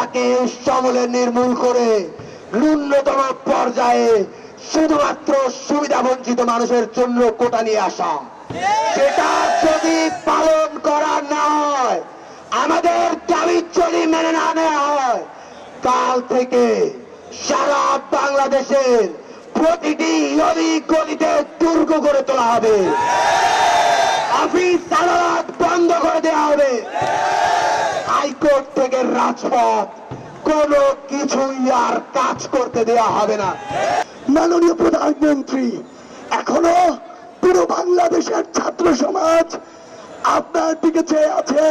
কোটাকে সমূলে নির্মূল করে ন্যূনতম পর্যায়ে শুধুমাত্র সুবিধা বঞ্চিত মানুষের জন্য কোটা নিয়ে আসা, সেটা যদি পালন করা না হয়, আমাদের দাবি যদি মেনে না নেওয়া হয়, কাল থেকে সারা বাংলাদেশের প্রতিটি অলি গলিতে দুর্গ করে তোলা হবে, অফিস আদালত বন্ধ করে দেওয়া হবে, হাইকোর্ট থেকে রাজপথ কোনো কিছুই আর কাজ করতে দেওয়া হবে না। মাননীয় প্রধানমন্ত্রী, এখনো পুরো বাংলাদেশের ছাত্র সমাজ আপনার দিকে চেয়ে আছে।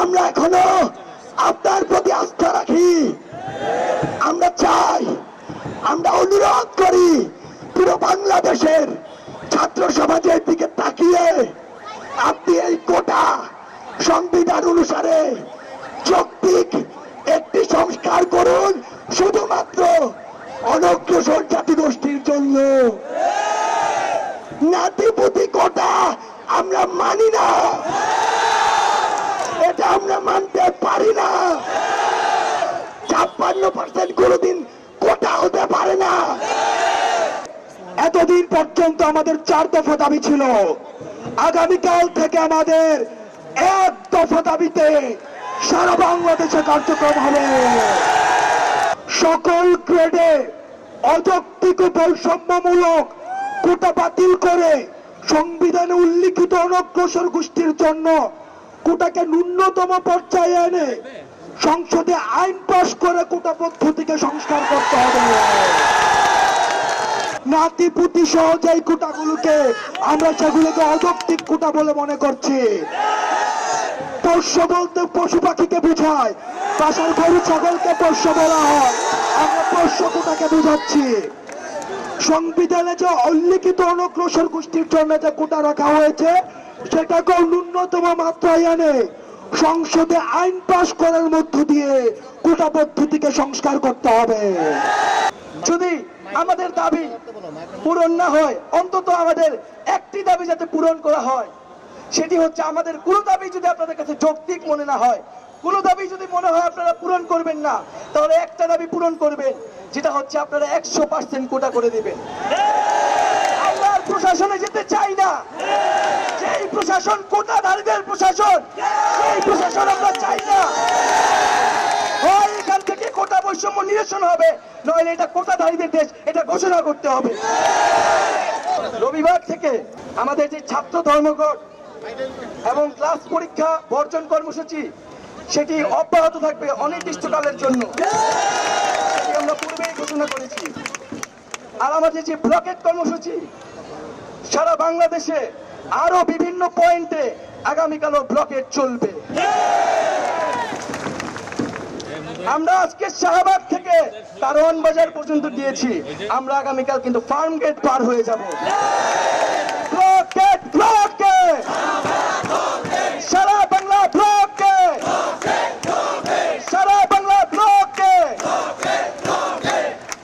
আমরা এখনো আপনার প্রতি আস্থা রাখি। আমরা চাই, আমরা অনুরোধ করি, পুরো বাংলাদেশের ছাত্র সমাজের দিকে তাকিয়ে আপনি এই কোটা সংবিধান অনুসারে যৌক্তিক একটি সংস্কার করুন, শুধুমাত্র অনগ্রসর জাতিগোষ্ঠীর জন্য। নাতিপুতি কোটা আমরা মানি না, এটা আমরা মানতে পারি না। 56% কোনোদিন কোটা হতে পারে না। এতদিন পর্যন্ত আমাদের 4 দফা দাবি ছিল, আগামীকাল থেকে আমাদের 1 দফা দাবিতে সারা বাংলাদেশে কার্যক্রম হবে। সকল গ্রেডে অযৌক্তিক ও বৈষম্যমূলক কোটা বাতিল করে সংবিধানে উল্লিখিত অনগ্রসর গোষ্ঠীর জন্য কোটাকে ন্যূনতম পর্যায়ে এনে সংসদে আইন পাস করে কোটা পদ্ধতিকে সংস্কার করতে হবে। নাতিপুতি সহজে এই কোটাগুলোকে আমরা সেগুলোকে অযৌক্তিক কোটা বলে মনে করছি। পোষ্য বলতে পশু পাখিকে বোঝায়, বাসার গরু ছাগলকে পোষ্য বলা হয়, আমরা পোষ্য কোটাকে বোঝাচ্ছি। সংবিধানে যে উল্লিখিত অনগ্রসর গোষ্ঠীর জন্য যে কোটা রাখা হয়েছে, সেটাকেও ন্যূনতম মাত্রায় এনে সংসদে আইন পাস করার মধ্য দিয়ে কোটা পদ্ধতিকে সংস্কার করতে হবে। যদি আমাদের দাবি পূরণ না হয়, অন্তত আমাদের একটি দাবি যাতে পূরণ করা হয়, সেটি হচ্ছে আমাদের কোনো দাবি যদি আপনাদের কাছে যৌক্তিক মনে না হয়, কোনো দাবি যদি মনে হয় আপনারা পূরণ করবেন না, তাহলে একটা দাবি পূরণ করবেন, যেটা হচ্ছে আপনারা 100% কোটা করে দিবেন। আমরা প্রশাসনে যেতে চাই না, যেই প্রশাসন কোটাধারীদের প্রশাসন, সেই প্রশাসন আমরা চাই না। হয় এখান থেকে কোটা বৈষম্য নিরসন হবে, নইলে এটা কোটাধারীদের দেশ, এটা ঘোষণা করতে হবে। রবিবার থেকে আমাদের যে ছাত্র ধর্মঘট এবং ক্লাস পরীক্ষা বর্জন কর্মসূচি, সেটি অব্যাহত থাকবে অনির্দিষ্টকালের জন্য, সেটি আমরা পূর্বেই ঘোষণা করেছি। আর আমাদের যে ব্লকেট কর্মসূচি, সারা বাংলাদেশে আরো বিভিন্ন পয়েন্টে আগামীকালও ব্লকেট চলবে। আমরা আজকে শাহবাগ থেকে কারওয়ান বাজার পর্যন্ত দিয়েছি, আমরা আগামীকাল কিন্তু ফার্ম গেট পার হয়ে যাব।